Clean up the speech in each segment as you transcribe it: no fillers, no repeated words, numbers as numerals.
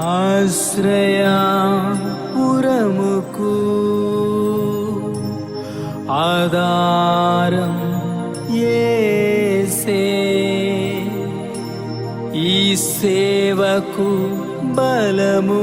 ఆశ్రయపురముకు ఆధారం యేసే, ఈ సేవకు బలము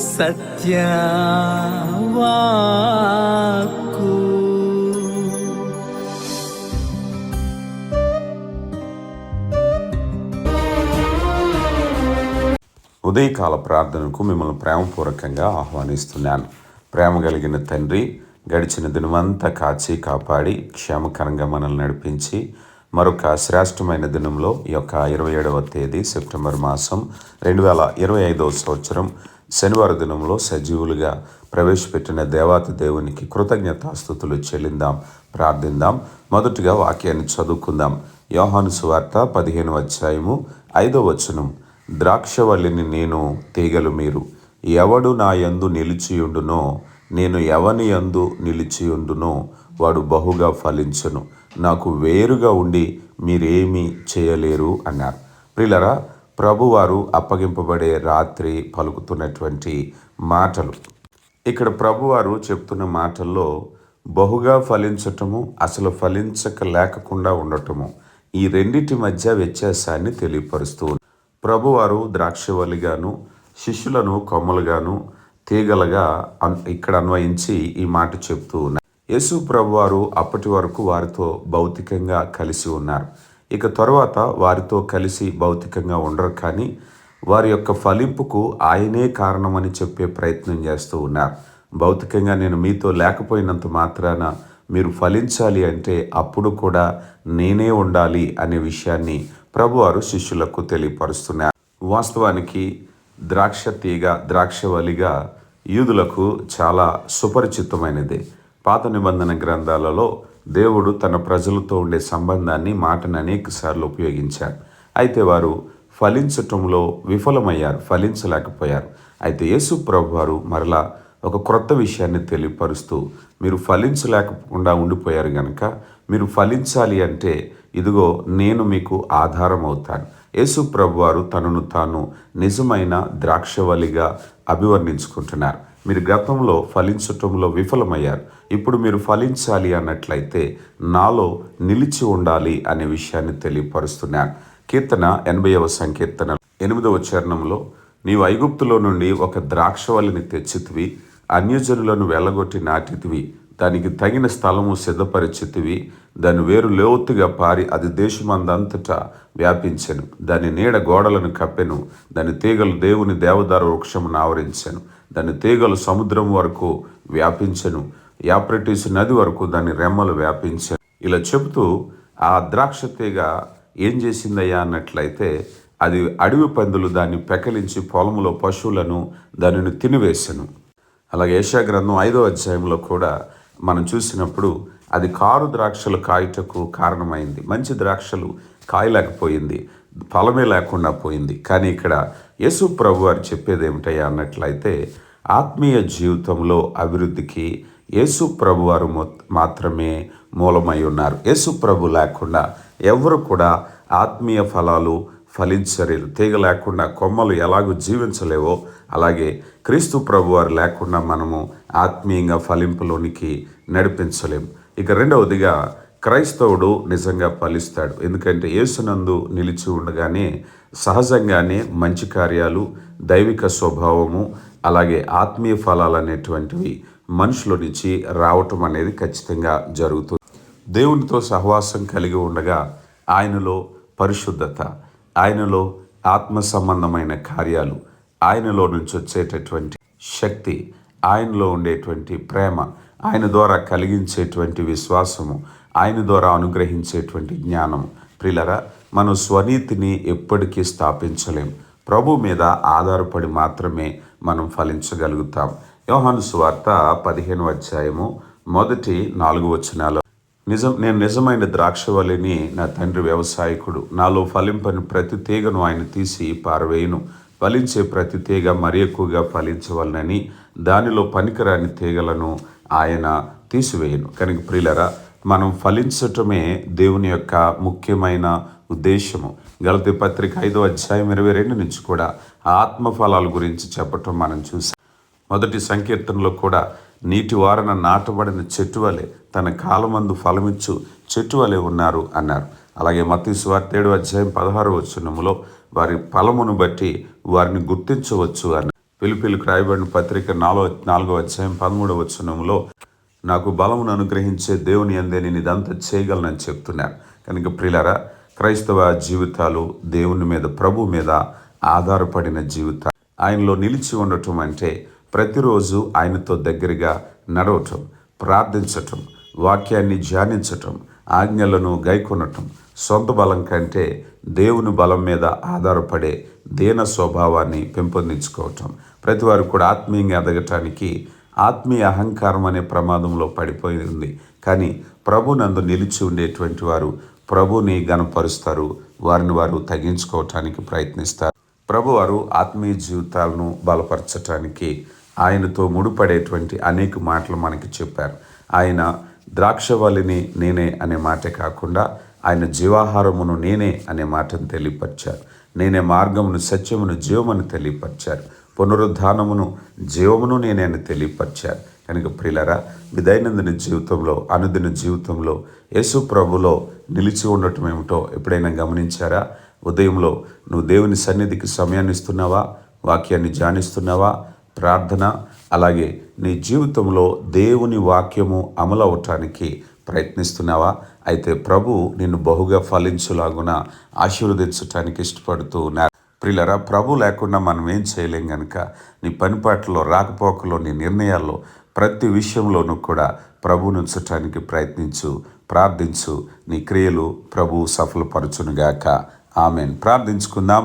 సత్యవాక్కు. ఉదయకాల ప్రార్థనకు మిమ్మల్ని ప్రేమపూర్వకంగా ఆహ్వానిస్తున్నాను. ప్రేమ కలిగిన తండ్రి, గడిచిన దినమంతా కాచి కాపాడి క్షేమకరంగా మనల్ని నడిపించి మరొక శ్రేష్టమైన దినంలో ఈ యొక్క 27వ తేదీ సెప్టెంబర్ మాసం 2025వ సంవత్సరం శనివారం దినంలో సజీవులుగా ప్రవేశపెట్టిన దేవాతి దేవునికి కృతజ్ఞతాస్తుతులు చెల్లిందాం, ప్రార్థిందాం. మొదటిగా వాక్యాన్ని చదువుకుందాం. యోహాను సువార్త 15వ అధ్యాయము 5వ వచనం. ద్రాక్షవల్లిని నేను, తీగలు మీరు. ఎవడు నా యందు నిలిచియుండునో, నేను ఎవని యందు నిలిచియుండునో వాడు బహుగా ఫలించును. నాకు వేరుగా ఉండి మీరేమీ చేయలేరు అన్నారు. ప్రియులారా, ప్రభువారు అప్పగింపబడే రాత్రి పలుకుతున్నటువంటి మాటలు. ఇక్కడ ప్రభువారు చెప్తున్న మాటల్లో బహుగా ఫలించటము, అసలు ఫలించక లేకుండా ఉండటము, ఈ రెండిటి మధ్య వ్యత్యాసాన్ని తెలియపరుస్తూ ప్రభువారు ద్రాక్షవల్లిగాను శిష్యులను కొమ్మలుగాను తీగలుగా ఇక్కడ అన్వయించి ఈ మాట చెప్తూ ఉన్నారు. యేసు ప్రభువారు అప్పటి వరకు వారితో భౌతికంగా కలిసి ఉన్నారు. ఇక తరువాత వారితో కలిసి భౌతికంగా ఉండరు, కానీ వారి యొక్క ఫలింపుకు ఆయనే కారణమని చెప్పే ప్రయత్నం చేస్తూ ఉన్నారు. భౌతికంగా నేను మీతో లేకపోయినంత మాత్రాన మీరు ఫలించాలి అంటే అప్పుడు కూడా నేనే ఉండాలి అనే విషయాన్ని ప్రభువారు శిష్యులకు తెలియపరుస్తున్నారు. వాస్తవానికి ద్రాక్ష తీగ, ద్రాక్షవల్లిగా యూదులకు చాలా సుపరిచితమైనది. పాత నిబంధన గ్రంథాలలో దేవుడు తన ప్రజలతో ఉండే సంబంధాన్ని, మాటను అనేక సార్లు ఉపయోగించారు. అయితే వారు ఫలించటంలో విఫలమయ్యారు, ఫలించలేకపోయారు. అయితే యేసు ప్రభువారు మరలా ఒక క్రొత్త విషయాన్ని తెలియపరుస్తూ, మీరు ఫలించలేకుండా ఉండిపోయారు గనక మీరు ఫలించాలి అంటే ఇదిగో నేను మీకు ఆధారం అవుతాను. యేసు ప్రభువారు తనను తాను నిజమైన ద్రాక్షవల్లిగా అభివర్ణించుకుంటున్నారు. మీరు గతంలో ఫలించటంలో విఫలమయ్యారు, ఇప్పుడు మీరు ఫలించాలి అన్నట్లయితే నాలో నిలిచి ఉండాలి అనే విషయాన్ని తెలియపరుస్తున్నారు. కీర్తన 80వ సంకీర్తన 8వ చరణంలో, నీవు ఐగుప్తులో నుండి ఒక ద్రాక్షవల్లిని తెచ్చితివి, అన్యజనులను వెళ్ళగొట్టి నాటితివి, దానికి తగిన స్థలము సిద్ధపరిచితివి, దాని వేరు లోతుగా పారి అది దేశమందంతటా వ్యాపించెను, దాని నీడ గోడలను కప్పెను, దాని తీగలు దేవుని దేవదారు వృక్షమును ఆవరించెను, దాని తీగలు సముద్రం వరకు వ్యాపించెను, యాప్రటీసు నది వరకు దాని రెమ్మలు వ్యాపించెను. ఇలా చెబుతూ ఆ ద్రాక్ష తీగ ఏం చేసిందయ్యా అన్నట్లయితే, అది అడవి పందులు దాన్ని పెకలించి పొలములో పశువులను దానిని తినివేసెను. అలాగే యెషయా గ్రంథం 5వ అధ్యాయంలో కూడా మనం చూసినప్పుడు అది కారు ద్రాక్షలు కాయుటకు కారణమైంది. మంచి ద్రాక్షలు కాయలేకపోయింది, ఫలమే లేకుండా పోయింది. కానీ ఇక్కడ యేసు ప్రభు వారు చెప్పేది ఏమిటయ్యా అన్నట్లయితే, ఆత్మీయ జీవితంలో అభివృద్ధికి యేసు ప్రభు వారు మాత్రమే మూలమై ఉన్నారు. యేసు ప్రభు లేకుండా ఎవరు కూడా ఆత్మీయ ఫలాలు ఫలించలేరు. తీగ లేకుండా కొమ్మలు ఎలాగూ జీవించలేవో అలాగే క్రీస్తు ప్రభువారు లేకుండా మనము ఆత్మీయంగా ఫలింపులోనికి నడిపించలేము. ఇక రెండవదిగా, క్రైస్తవుడు నిజంగా ఫలిస్తాడు. ఎందుకంటే యేసునందు నిలిచి ఉండగానే సహజంగానే మంచి కార్యాలు, దైవిక స్వభావము, అలాగే ఆత్మీయ ఫలాలు అనేటువంటివి మనుషుల నుంచి రావటం అనేది ఖచ్చితంగా జరుగుతుంది. దేవునితో సహవాసం కలిగి ఉండగా ఆయనలో పరిశుద్ధత, ఆయనలో ఆత్మ సంబంధమైన కార్యాలు, ఆయనలో నుంచి వచ్చేటటువంటి శక్తి, ఆయనలో ఉండేటువంటి ప్రేమ, ఆయన ద్వారా కలిగించేటువంటి విశ్వాసము, ఆయన ద్వారా అనుగ్రహించేటువంటి జ్ఞానము. ప్రియులారా, మనం స్వనీతిని ఎప్పటికీ స్థాపించలేం. ప్రభు మీద ఆధారపడి మాత్రమే మనం ఫలించగలుగుతాం. యోహాను సువార్త 15వ అధ్యాయము 1-4 వచనాలు, నేను నిజమైన ద్రాక్షవల్లిని, నా తండ్రి వ్యవసాయకుడు. నాలో ఫలింపని ప్రతి తీగను ఆయన తీసి పారవేయును. ఫలించే ప్రతి తీగ మరి ఎక్కువగా ఫలించవలనని దానిలో పనికిరాని తీగలను ఆయన తీసివేయను. కనుక ప్రియులరా, మనం ఫలించటమే దేవుని యొక్క ముఖ్యమైన ఉద్దేశము. గలతీ పత్రిక 5:22 నుంచి కూడా ఆత్మఫలాల గురించి చెప్పటం మనం చూసాం. మొదటి సంకీర్తనలో కూడా నీటి వారన నాటబడిన చెట్టు వలె తన కాలమందు ఫలమిచ్చు చెట్టు వలె ఉన్నారు అన్నారు. అలాగే మత్తయి సువార్త 7:16 వారి ఫలమును బట్టి వారిని గుర్తించవచ్చు అన్నారు. ఫిలిప్పీయులకు రాయబడిన పత్రిక 4:13 నాకు బలమును అనుగ్రహించే దేవుని యందే నేను ఇదంతా చేయగలనని చెప్తున్నారు. కనుక ప్రియులారా, క్రైస్తవ జీవితాలు దేవుని మీద, ప్రభు మీద ఆధారపడిన జీవితాలు. ఆయనలో నిలిచి ఉండటం అంటే ప్రతిరోజు ఆయనతో దగ్గరగా నడవటం, ప్రార్థించటం, వాక్యాన్ని ధ్యానించటం, ఆజ్ఞలను గైకొనటం, సొంత బలం కంటే దేవుని బలం మీద ఆధారపడే దీన స్వభావాన్ని పెంపొందించుకోవటం. ప్రతి వారు కూడా ఆత్మీయంగా ఎదగటానికి ఆత్మీయ అహంకారం అనే ప్రమాదంలో పడిపోయి ఉంది. కానీ ప్రభునందు నిలిచి ఉండేటువంటి వారు ప్రభుని గణపరుస్తారు, వారిని వారు తగ్గించుకోవటానికి ప్రయత్నిస్తారు. ప్రభువారు ఆత్మీయ జీవితాలను బలపరచటానికి ఆయనతో ముడిపడేటువంటి అనేక మాటలు మనకి చెప్పారు. ఆయన ద్రాక్షవల్లిని నేనే అనే మాటే కాకుండా ఆయన జీవాహారమును నేనే అనే మాటను తెలియపరిచారు. నేనే మార్గమును, సత్యమును, జీవమును తెలియపరిచారు. పునరుద్ధానమును, జీవమును నేనే అని తెలియపరిచారు. కనుక ప్రియులారా, మీ దైనందిన జీవితంలో, అనుదిన జీవితంలో యేసు ప్రభులో నిలిచి ఉండటం ఏమిటో ఎప్పుడైనా గమనించారా? ఉదయంలో నువ్వు దేవుని సన్నిధికి సమయాన్ని ఇస్తున్నావా? వాక్యాన్ని ధ్యానిస్తున్నావా? ప్రార్థన, అలాగే నీ జీవితంలో దేవుని వాక్యము అమలు అవటానికి ప్రయత్నిస్తున్నావా? అయితే ప్రభు నిన్ను బహుగా ఫలించులాగున ఆశీర్వదించటానికి ఇష్టపడుతూ ఉన్నారు. ప్రియులారా, ప్రభు లేకుండా మనం ఏం చేయలేం. కనుక నీ పనిపాట్లలో, రాకపోకలో, నీ నిర్ణయాల్లో, ప్రతి విషయంలోనూ కూడా ప్రభువును ఉంచటానికి ప్రయత్నించు, ప్రార్థించు. నీ క్రియలు ప్రభు సఫలపరచునుగాక. ఆమెన్. ప్రార్థించుకుందాం.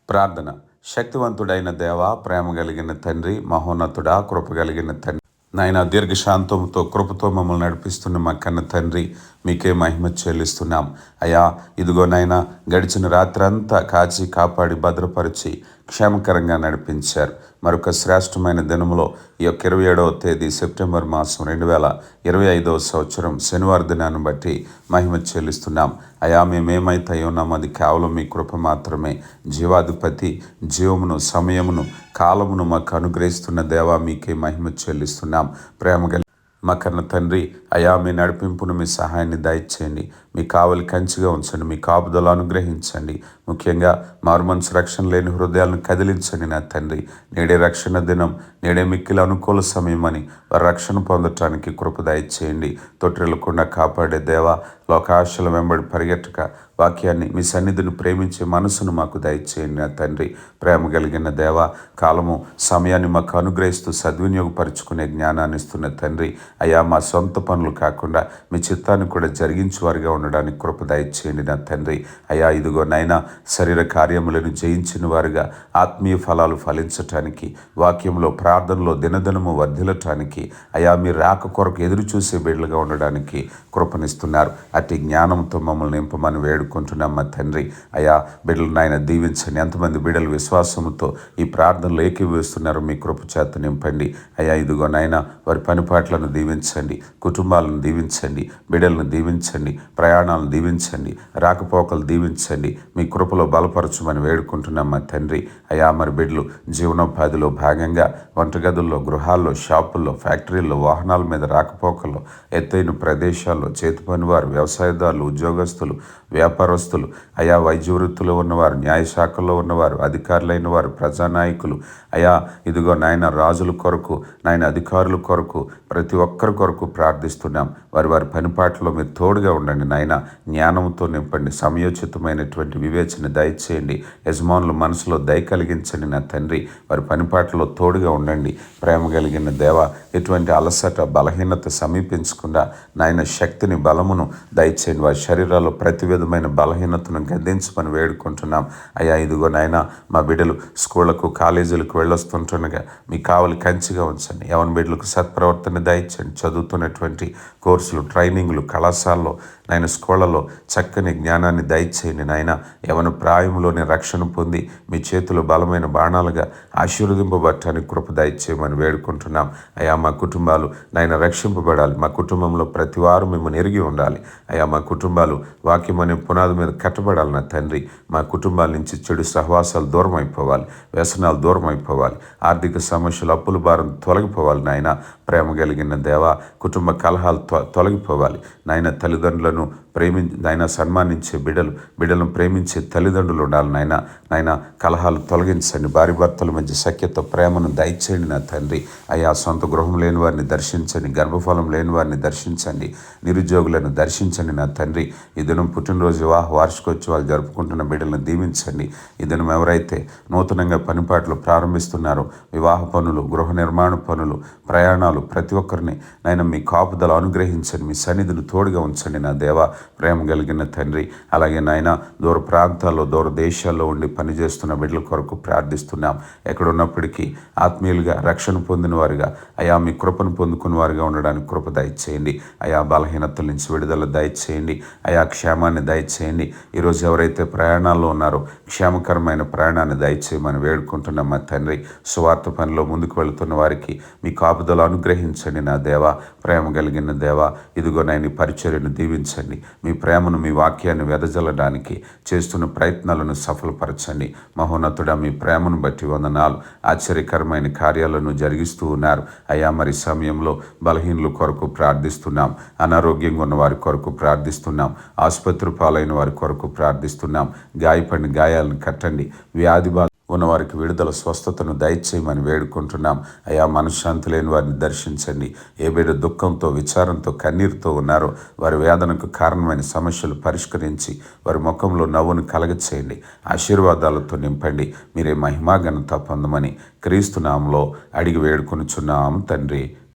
ప్రార్థన. శక్తివంతుడైన దేవ, ప్రేమ కలిగిన తండ్రి, మహోన్నతుడా, కృప కలిగిన తండ్రి, నాయన దీర్ఘశాంతంతో కృపతో మమ్మల్ని నడిపిస్తున్న మా కన్న తండ్రి, మీకే మహిమ చెల్లిస్తున్నాం. అయ్యా, ఇదిగో నాయన, గడిచిన రాత్రి అంతా కాచి కాపాడి భద్రపరిచి క్షేమకరంగా నడిపించారు. మరొక శ్రేష్టమైన దినములో ఈ యొక్క 27వ తేదీ సెప్టెంబర్ మాసం 2025వ సంవత్సరం శనివారం దినాన్ని బట్టి మహిమ చెల్లిస్తున్నాం. అయా, మేమేమైతే ఉన్నాం అది కేవలం మీ కృప మాత్రమే. జీవాధిపతి, జీవమును, సమయమును, కాలమును మాకు అనుగ్రహిస్తున్న దేవా, మీకే మహిమ చెల్లిస్తున్నాం. ప్రేమగల మా కన్న తండ్రి, అయా, మీ నడిపింపును, మీ సహాయాన్ని దయచేయండి. మీ కావలి కంచిగా ఉంచండి. మీ కాపుదల అనుగ్రహించండి. ముఖ్యంగా మారుమనసు రక్షణ లేని హృదయాలను కదిలించండి నా తండ్రి. నేడే రక్షణ దినం, నేడే మిక్కిలి అనుకూల సమయం అని వారి రక్షణ పొందటానికి కృప దయచేయండి. తొట్టిల్లకుండా కాపాడే దేవా, లోకాశల వెంబడి పరిగెట్టక వాక్యాన్ని, మీ సన్నిధిని ప్రేమించే మనసును మాకు దయచేయండి నా తండ్రి. ప్రేమ కలిగిన దేవ, కాలము, సమయాన్ని మాకు అనుగ్రహిస్తూ సద్వినియోగపరుచుకునే జ్ఞానాన్ని ఇస్తున్న తండ్రి. అయ్యా, మా సొంత పనులు కాకుండా మీ చిత్తాన్ని కూడా జరిగించేవారుగా ఉండడానికి కృప దయచేయండి నా తండ్రి. అయ్యా, ఇదిగో నైనా, శరీర కార్యములను జయించిన వారుగా ఆత్మీయ ఫలాలు ఫలించటానికి, వాక్యంలో, ప్రార్థనలో దినదినము వర్ధిల్లటానికి, అయ్యా, మీ రాక కొరకు ఎదురు చూసే బిడ్డలుగా ఉండడానికి కృపనిస్తున్నారు. అట్టి జ్ఞానంతో మమ్మల్ని నింపమని వేడుకుంటున్నాం మా తండ్రి. అయ్యా, బిడ్డలు నాయన దీవించండి. ఎంతమంది బిడ్డలు విశ్వాసముతో ఈ ప్రార్థనలు ఏకీభవిస్తున్నారో మీ కృప చేత నింపండి. అయ్యా, ఇదిగో నాయన, వారి పనిపాట్లను దీవించండి, కుటుంబాలను దీవించండి, బిడ్డలను దీవించండి, ప్రయాణాలను దీవించండి, రాకపోకలు దీవించండి. మీ కృపలో బలపరచమని వేడుకుంటున్నాం మా తండ్రి. అయ్యా, మరి బిడ్డలు జీవనోపాధిలో భాగంగా వంటగదుల్లో, గృహాల్లో, షాపుల్లో, ఫ్యాక్టరీల్లో, వాహనాల మీద రాకపోకల్లో, ఎత్తైన ప్రదేశాల్లో, చేతి పనివారు, వ్యవసాయదారులు, ఉద్యోగస్తులు, వ్యాపారస్తులు, అయా, వైద్య వృత్తిలో ఉన్నవారు, న్యాయశాఖలో ఉన్నవారు, అధికారులైన వారు, ప్రజానాయకులు, అయా, ఇదిగో నాయన, రాజుల కొరకు, నాయన, అధికారుల కొరకు, ప్రతి ఒక్కరి కొరకు ప్రార్థిస్తున్నాం. వారి వారి పనిపాట్లలో మీరు తోడుగా ఉండండి నాయన. జ్ఞానంతో నింపండి, సమయోచితమైనటువంటి వివేచన దయచేయండి. యజమానుల మనసులో దయ కలిగించండి నా తండ్రి. వారి పనిపాట్లలో తోడుగా ఉండండి. ప్రేమ కలిగిన దేవ, ఎటువంటి అలసట, బలహీనత సమీపించకుండా నాయన, శక్తిని, బలమును దయచేయండి. వారి శరీరాల్లో ప్రతి విధమైన బలహీనతను గద్దించమని వేడుకుంటున్నాం. అయ్యా, ఇదిగో నాయన, మా బిడ్డలు స్కూళ్లకు, కాలేజీలకు వెళ్ళొస్తుంటుండగా మీ కావలి కంచిగా ఉంచండి. యవన బిడ్డలకు సత్ప్రవర్తన దయచండి. చదువుతున్నటువంటి కోర్సులు, ట్రైనింగ్లు, కళాశాలలో నాయన స్కూళ్ళలో చక్కని జ్ఞానాన్ని దయచేయండి నాయన. యవన ప్రాయంలోనే రక్షణ పొంది మీ చేతిలో బలమైన బాణాలుగా ఆశీర్వదింపబట్టడానికి కృప దయచేయమని వేడుకుంటున్నాం. అయా మా కుటుంబాలు నాయన రక్షింపబడాలి. మా కుటుంబంలో ప్రతి వారు మిమ్మల్ని ఎరిగి ఉండాలి. అయా మా కుటుంబాలు వాక్యం అనే పునాది మీద కట్టబడాలి నా తండ్రి. మా కుటుంబాల నుంచి చెడు సహవాసాలు దూరం అయిపోవాలి, వ్యసనాలు దూరం అయిపోవాలి, ఆర్థిక సమస్యలు అప్పుల భారం తొలగిపోవాలి నాయన. ప్రేమ కలిగిన దేవా, కుటుంబ కలహాలు తొలగిపోవాలి నాయన. తల్లిదండ్రులను నాయన సన్మానించే బిడ్డలను ప్రేమించే తల్లిదండ్రులు ఉండాలి నాయన. కలహాలు తొలగించండి. భార్య భర్తల మధ్య సఖ్యత ప్రేమను దయచేయండి నా తండ్రి. అయా సొంత గృహం లేని వారిని దర్శించండి, గర్భఫలం లేని వారిని దర్శించండి, నిరుద్యోగులను దర్శించండి నా తండ్రి. ఈ దినం పుట్టినరోజు వార్షికోత్సవాలు జరుపుకుంటున్న బిడ్డలను దీవించండి. ఈ దినం ఎవరైతే నూతనంగా పనిపాట్లు ప్రారంభిస్తున్నారో, వివాహ పనులు, గృహ నిర్మాణ పనులు, ప్రయాణాలు, ప్రతి ఒక్కరిని నాయన మీ కాపుదల అనుగ్రహించండి. మీ సన్నిధిని తోడుగా ఉంచండి నా దేవా, ప్రేమ కలిగిన తండ్రి. అలాగే నాయన దూర ప్రాంతాల్లో, దూర దేశాల్లో ఉండి పనిచేస్తున్న బిడ్డల కొరకు ప్రార్థిస్తున్నాం. ఎక్కడున్నప్పటికీ ఆత్మీయులుగా రక్షణ పొందిన వారుగా, అయా మీ కృపను పొందుకున్న వారుగా ఉండడానికి కృప దయచేయండి. అయా బలహీనతల నుంచి విడుదల దయచేయండి. అయా క్షేమాన్ని దయచేయండి. ఈరోజు ఎవరైతే ప్రయాణాల్లో ఉన్నారో క్షేమకరమైన ప్రయాణాన్ని దయచేయమని వేడుకుంటున్నాం మా తండ్రి. సువార్త పనిలో ముందుకు వెళుతున్న వారికి మీ కాపుదల అనుగ్రహించండి నా దేవా, ప్రేమ కలిగిన దేవా. ఇదిగో నాయన పరిచర్యను దీవించండి. మీ ప్రేమను, మీ వాక్యాన్ని వెదజల్లడానికి చేస్తున్న ప్రయత్నాలను సఫలపరచండి. మహోన్నతుడా, మీ ప్రేమను బట్టి వందనాలు. ఆశ్చర్యకరమైన కార్యాలను జరిగిస్తూ ఉన్నారు అయ్యా. మరి సమయంలో బలహీనుల కొరకు ప్రార్థిస్తున్నాం, అనారోగ్యంగా ఉన్న వారి కొరకు ప్రార్థిస్తున్నాం, ఆసుపత్రి పాలైన వారి కొరకు ప్రార్థిస్తున్నాం. గాయపడిన గాయాలను కట్టండి, వ్యాధి ఉన్నవారికి విడుదల, స్వస్థతను దయచేయమని వేడుకుంటున్నాం అయా. మనశ్శాంతి లేని వారిని దర్శించండి. ఏ బిడ్డ దుఃఖంతో, విచారంతో, కన్నీరుతో ఉన్నారో వారి వేదనకు కారణమైన సమస్యలు పరిష్కరించి వారి ముఖంలో నవ్వును కలగచేయండి. ఆశీర్వాదాలతో నింపండి. మీరే మహిమా ఘనత పొందమని క్రీస్తు నామములో అడిగి వేడుకొనుచున్నాం తండ్రి.